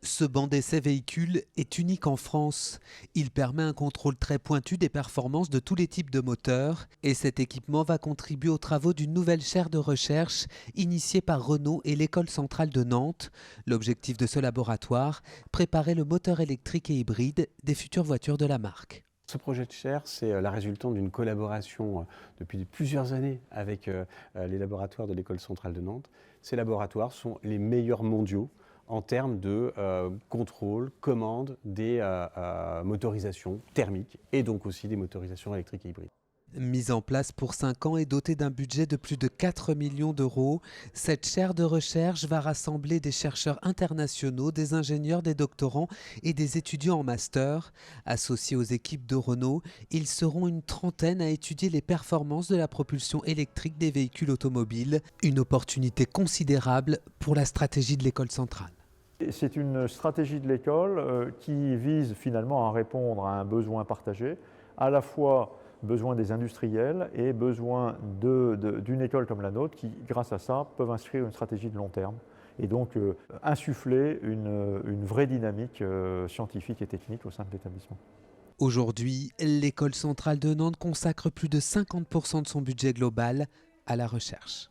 Ce banc d'essai véhicule est unique en France. Il permet un contrôle très pointu des performances de tous les types de moteurs et cet équipement va contribuer aux travaux d'une nouvelle chaire de recherche initiée par Renault et l'École centrale de Nantes. L'objectif de ce laboratoire, préparer le moteur électrique et hybride des futures voitures de la marque. Ce projet de chaire, c'est la résultante d'une collaboration depuis plusieurs années avec les laboratoires de l'École centrale de Nantes. Ces laboratoires sont les meilleurs mondiaux en termes de contrôle, commande des motorisations thermiques et donc aussi des motorisations électriques et hybrides. Mise en place pour 5 ans et dotée d'un budget de plus de 4 millions d'euros, cette chaire de recherche va rassembler des chercheurs internationaux, des ingénieurs, des doctorants et des étudiants en master. Associés aux équipes de Renault, ils seront une trentaine à étudier les performances de la propulsion électrique des véhicules automobiles, une opportunité considérable pour la stratégie de l'école centrale. C'est une stratégie de l'école qui vise finalement à répondre à un besoin partagé, à la fois besoin des industriels et besoin d'une école comme la nôtre qui, grâce à ça, peuvent inscrire une stratégie de long terme et donc insuffler une vraie dynamique scientifique et technique au sein de l'établissement. Aujourd'hui, l'école centrale de Nantes consacre plus de 50% de son budget global à la recherche.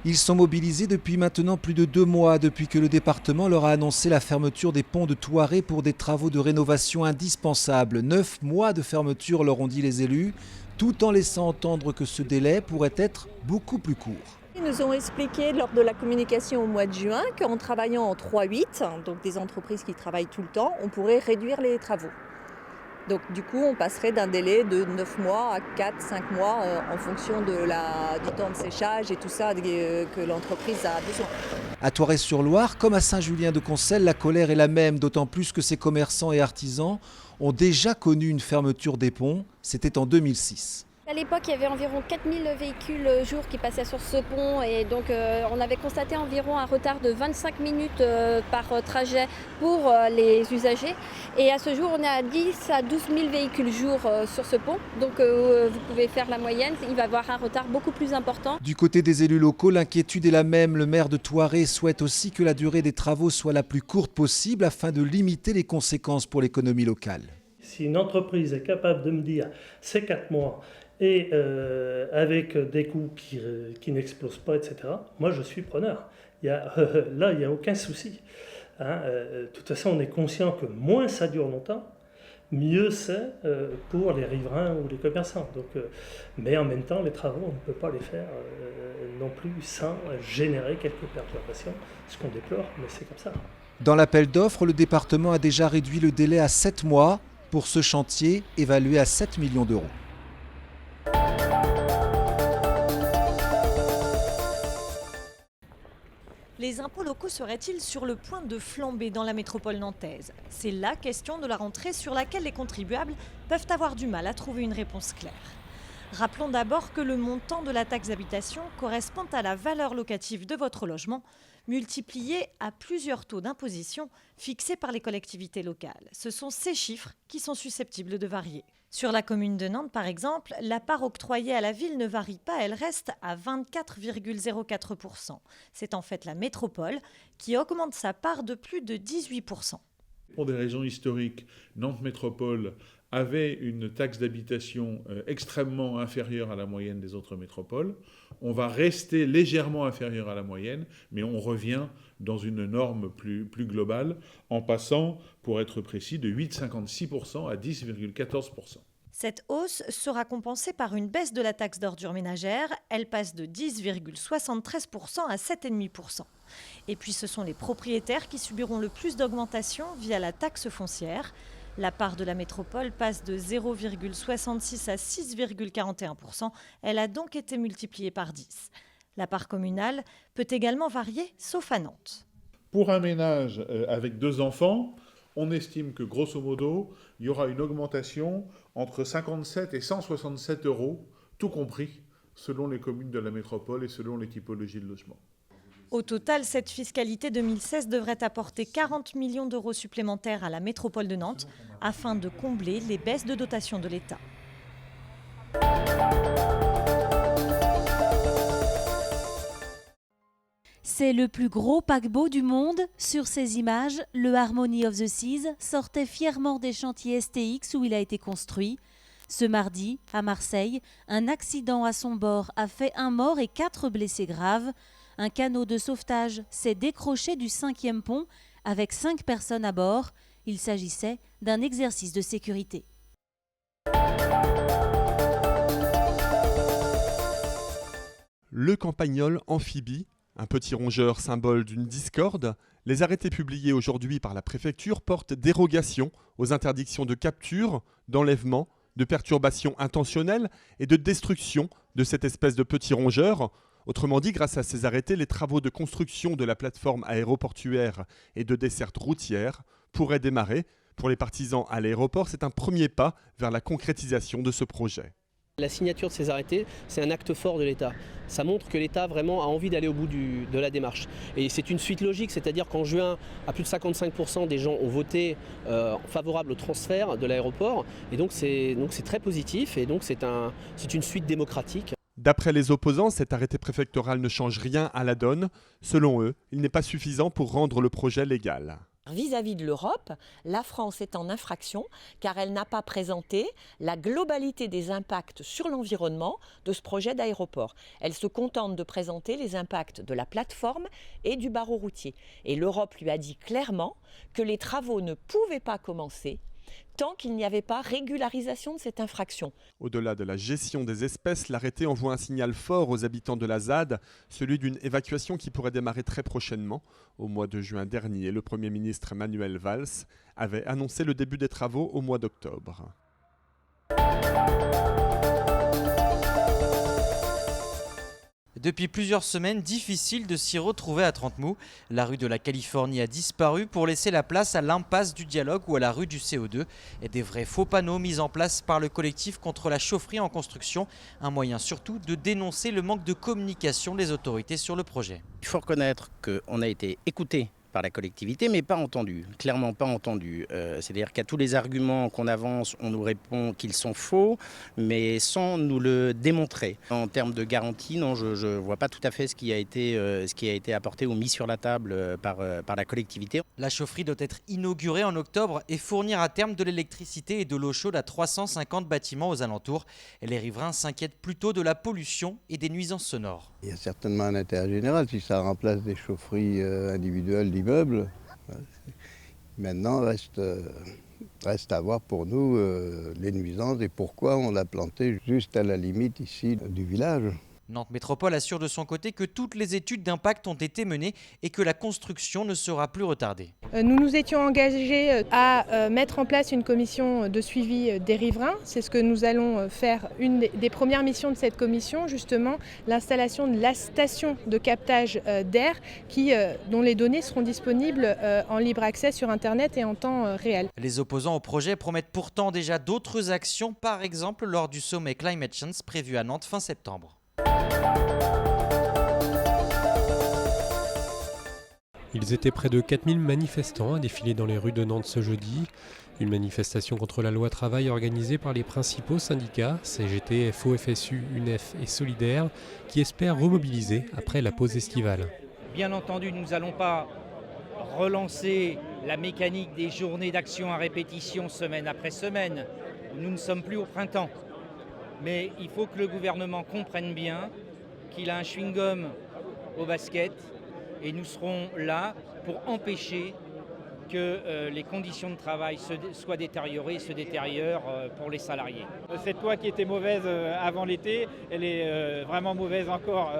Ils sont mobilisés depuis maintenant plus de 2 mois, depuis que le département leur a annoncé la fermeture des ponts de Thouaré pour des travaux de rénovation indispensables. 9 mois de fermeture, leur ont dit les élus, tout en laissant entendre que ce délai pourrait être beaucoup plus court. Ils nous ont expliqué lors de la communication au mois de juin qu'en travaillant en 3-8, donc des entreprises qui travaillent tout le temps, on pourrait réduire les travaux. Donc du coup, on passerait d'un délai de 9 mois à 4-5 mois en fonction du temps de séchage et tout ça que l'entreprise a besoin. À Thouaré-sur-Loire, comme à Saint-Julien-de-Concelles, la colère est la même, d'autant plus que ces commerçants et artisans ont déjà connu une fermeture des ponts. C'était en 2006. À l'époque, il y avait environ 4000 véhicules jour qui passaient sur ce pont et donc on avait constaté environ un retard de 25 minutes par trajet pour les usagers. Et à ce jour, on est à 10 à 12 000 véhicules jour sur ce pont. Donc vous pouvez faire la moyenne, il va y avoir un retard beaucoup plus important. Du côté des élus locaux, l'inquiétude est la même. Le maire de Thouaré souhaite aussi que la durée des travaux soit la plus courte possible afin de limiter les conséquences pour l'économie locale. Si une entreprise est capable de me dire c'est 4 mois et avec des coûts qui n'explosent pas, etc., moi je suis preneur. Là, il n'y a aucun souci. De toute façon, on est conscient que moins ça dure longtemps, mieux c'est pour les riverains ou les commerçants. Mais en même temps, les travaux, on ne peut pas les faire non plus sans générer quelques perturbations, ce qu'on déplore, mais c'est comme ça. Dans l'appel d'offres, le département a déjà réduit le délai à 7 mois pour ce chantier évalué à 7 millions d'euros. Les impôts locaux seraient-ils sur le point de flamber dans la métropole nantaise? C'est la question de la rentrée sur laquelle les contribuables peuvent avoir du mal à trouver une réponse claire. Rappelons d'abord que le montant de la taxe d'habitation correspond à la valeur locative de votre logement, multiplié à plusieurs taux d'imposition fixés par les collectivités locales. Ce sont ces chiffres qui sont susceptibles de varier. Sur la commune de Nantes, par exemple, la part octroyée à la ville ne varie pas, elle reste à 24,04%. C'est en fait la métropole qui augmente sa part de plus de 18%. Pour des raisons historiques, Nantes Métropole avait une taxe d'habitation extrêmement inférieure à la moyenne des autres métropoles. On va rester légèrement inférieur à la moyenne, mais on revient dans une norme plus globale, en passant, pour être précis, de 8,56% à 10,14%. Cette hausse sera compensée par une baisse de la taxe d'ordures ménagères. Elle passe de 10,73% à 7,5%. Et puis ce sont les propriétaires qui subiront le plus d'augmentation via la taxe foncière. La part de la métropole passe de 0,66 à 6,41%. Elle a donc été multipliée par 10. La part communale peut également varier, sauf à Nantes. Pour un ménage avec 2 enfants, on estime que, grosso modo, il y aura une augmentation entre 57 et 167 euros, tout compris, selon les communes de la métropole et selon les typologies de logement. Au total, cette fiscalité 2016 devrait apporter 40 millions d'euros supplémentaires à la métropole de Nantes afin de combler les baisses de dotation de l'État. C'est le plus gros paquebot du monde. Sur ces images, le Harmony of the Seas sortait fièrement des chantiers STX où il a été construit. Ce mardi, à Marseille, un accident à son bord a fait 1 mort et 4 blessés graves. Un canot de sauvetage s'est décroché du 5e pont avec 5 personnes à bord. Il s'agissait d'un exercice de sécurité. Le campagnol amphibie, un petit rongeur symbole d'une discorde, les arrêtés publiés aujourd'hui par la préfecture portent dérogation aux interdictions de capture, d'enlèvement, de perturbation intentionnelle et de destruction de cette espèce de petit rongeur. Autrement dit, grâce à ces arrêtés, les travaux de construction de la plateforme aéroportuaire et de desserte routière pourraient démarrer. Pour les partisans à l'aéroport, c'est un premier pas vers la concrétisation de ce projet. La signature de ces arrêtés, c'est un acte fort de l'État. Ça montre que l'État vraiment a envie d'aller au bout de la démarche. Et c'est une suite logique, c'est-à-dire qu'en juin, à plus de 55% des gens ont voté favorable au transfert de l'aéroport. Et donc c'est très positif et donc c'est une suite démocratique. D'après les opposants, cet arrêté préfectoral ne change rien à la donne. Selon eux, il n'est pas suffisant pour rendre le projet légal. Vis-à-vis de l'Europe, la France est en infraction car elle n'a pas présenté la globalité des impacts sur l'environnement de ce projet d'aéroport. Elle se contente de présenter les impacts de la plateforme et du barreau routier. Et l'Europe lui a dit clairement que les travaux ne pouvaient pas commencer tant qu'il n'y avait pas régularisation de cette infraction. Au-delà de la gestion des espèces, l'arrêté envoie un signal fort aux habitants de la ZAD, celui d'une évacuation qui pourrait démarrer très prochainement. Au mois de juin dernier, le Premier ministre Manuel Valls avait annoncé le début des travaux au mois d'octobre. Depuis plusieurs semaines, difficile de s'y retrouver à Trentemoux. La rue de la Californie a disparu pour laisser la place à l'impasse du dialogue ou à la rue du CO2. Et des vrais faux panneaux mis en place par le collectif contre la chaufferie en construction. Un moyen surtout de dénoncer le manque de communication des autorités sur le projet. Il faut reconnaître qu'on a été écouté par la collectivité, mais pas entendu, clairement pas entendu. C'est-à-dire qu'à tous les arguments qu'on avance, on nous répond qu'ils sont faux, mais sans nous le démontrer. En termes de garantie, non, je ne vois pas tout à fait ce qui a été apporté ou mis sur la table par la collectivité. La chaufferie doit être inaugurée en octobre et fournir à terme de l'électricité et de l'eau chaude à 350 bâtiments aux alentours. Et les riverains s'inquiètent plutôt de la pollution et des nuisances sonores. Il y a certainement un intérêt général si ça remplace des chaufferies individuelles d'immeubles. Maintenant, reste à voir pour nous les nuisances et pourquoi on l'a planté juste à la limite ici du village. Nantes Métropole assure de son côté que toutes les études d'impact ont été menées et que la construction ne sera plus retardée. Nous nous étions engagés à mettre en place une commission de suivi des riverains. C'est ce que nous allons faire. Une des premières missions de cette commission, justement, l'installation de la station de captage d'air dont les données seront disponibles en libre accès sur Internet et en temps réel. Les opposants au projet promettent pourtant déjà d'autres actions, par exemple lors du sommet Climate Change prévu à Nantes fin septembre. Ils étaient près de 4000 manifestants à défiler dans les rues de Nantes ce jeudi. Une manifestation contre la loi travail organisée par les principaux syndicats, CGT, FO, FSU, UNEF et Solidaire, qui espèrent remobiliser après la pause estivale. Bien entendu, nous n'allons pas relancer la mécanique des journées d'action à répétition semaine après semaine. Nous ne sommes plus au printemps. Mais il faut que le gouvernement comprenne bien qu'il a un chewing-gum au basket et nous serons là pour empêcher que les conditions de travail soient détériorées et se détériorent pour les salariés. Cette loi qui était mauvaise avant l'été, elle est vraiment mauvaise encore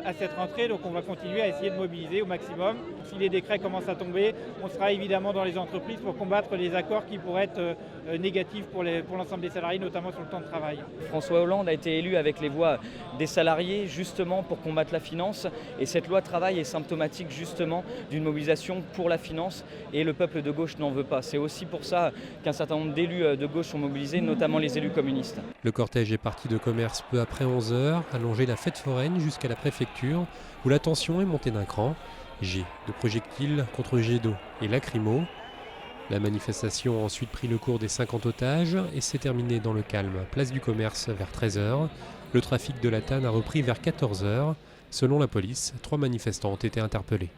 à cette rentrée, donc on va continuer à essayer de mobiliser au maximum. Si les décrets commencent à tomber, on sera évidemment dans les entreprises pour combattre les accords qui pourraient être négatifs pour l'ensemble des salariés, notamment sur le temps de travail. François Hollande a été élu avec les voix des salariés justement pour combattre la finance et cette loi travail est symptomatique justement d'une mobilisation pour la finance et le peuple de gauche n'en veut pas. C'est aussi pour ça qu'un certain nombre d'élus de gauche sont mobilisés, notamment les élus communistes. Le cortège est parti de commerce peu après 11h, allongé la fête foraine jusqu'à la préfecture, où la tension est montée d'un cran. Jet de projectiles contre jet d'eau et lacrymo. La manifestation a ensuite pris le cours des 50 otages et s'est terminée dans le calme. Place du commerce vers 13h. Le trafic de la Tanne a repris vers 14h. Selon la police, 3 manifestants ont été interpellés.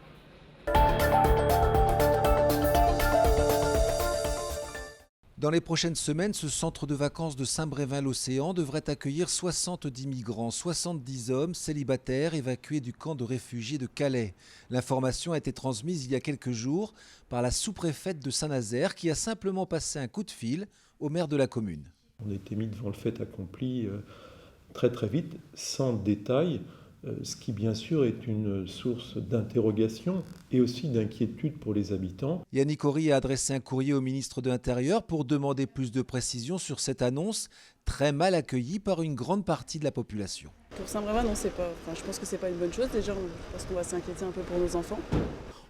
Dans les prochaines semaines, ce centre de vacances de Saint-Brévin-l'Océan devrait accueillir 70 migrants, 70 hommes célibataires évacués du camp de réfugiés de Calais. L'information a été transmise il y a quelques jours par la sous-préfète de Saint-Nazaire qui a simplement passé un coup de fil au maire de la commune. On a été mis devant le fait accompli très très vite, sans détail, ce qui bien sûr est une source d'interrogation et aussi d'inquiétude pour les habitants. Yannick Horry a adressé un courrier au ministre de l'Intérieur pour demander plus de précisions sur cette annonce, très mal accueillie par une grande partie de la population. Pour Saint-Brévin, non, je pense que c'est pas une bonne chose. Déjà, parce qu'on va s'inquiéter un peu pour nos enfants.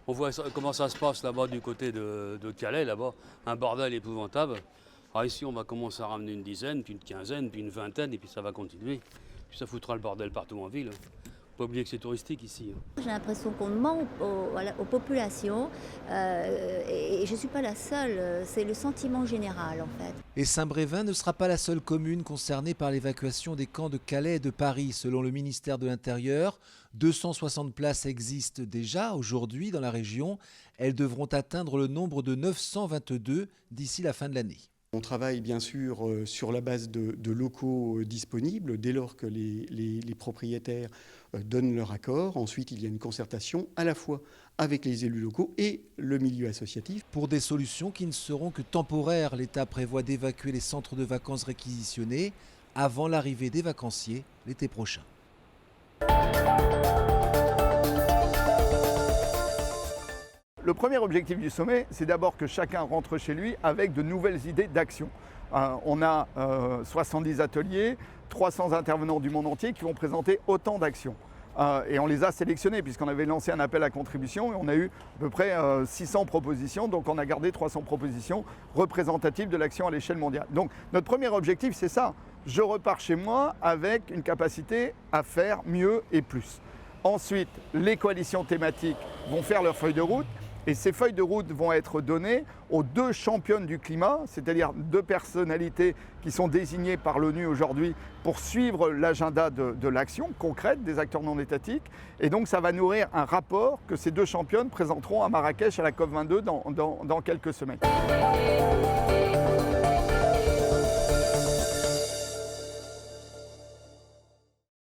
On voit comment ça se passe là-bas du côté de Calais, là-bas, un bordel épouvantable. Alors ici, on va commencer à ramener une dizaine, puis une quinzaine, puis une vingtaine, et puis ça va continuer. Puis ça foutra le bordel partout en ville. Faut pas oublier que c'est touristique ici. J'ai l'impression qu'on ment aux populations et je ne suis pas la seule, c'est le sentiment général en fait. Et Saint-Brévin ne sera pas la seule commune concernée par l'évacuation des camps de Calais et de Paris. Selon le ministère de l'Intérieur, 260 places existent déjà aujourd'hui dans la région. Elles devront atteindre le nombre de 922 d'ici la fin de l'année. On travaille bien sûr sur la base de locaux disponibles dès lors que les propriétaires donnent leur accord. Ensuite, il y a une concertation à la fois avec les élus locaux et le milieu associatif. Pour des solutions qui ne seront que temporaires, l'État prévoit d'évacuer les centres de vacances réquisitionnés avant l'arrivée des vacanciers l'été prochain. Le premier objectif du sommet, c'est d'abord que chacun rentre chez lui avec de nouvelles idées d'action. On a 70 ateliers, 300 intervenants du monde entier qui vont présenter autant d'actions. Et on les a sélectionnés puisqu'on avait lancé un appel à contribution et on a eu à peu près 600 propositions. Donc on a gardé 300 propositions représentatives de l'action à l'échelle mondiale. Donc notre premier objectif, c'est ça. Je repars chez moi avec une capacité à faire mieux et plus. Ensuite, les coalitions thématiques vont faire leur feuille de route. Et ces feuilles de route vont être données aux 2 championnes du climat, c'est-à-dire 2 personnalités qui sont désignées par l'ONU aujourd'hui pour suivre l'agenda de l'action concrète des acteurs non étatiques. Et donc ça va nourrir un rapport que ces 2 championnes présenteront à Marrakech à la COP22 dans quelques semaines.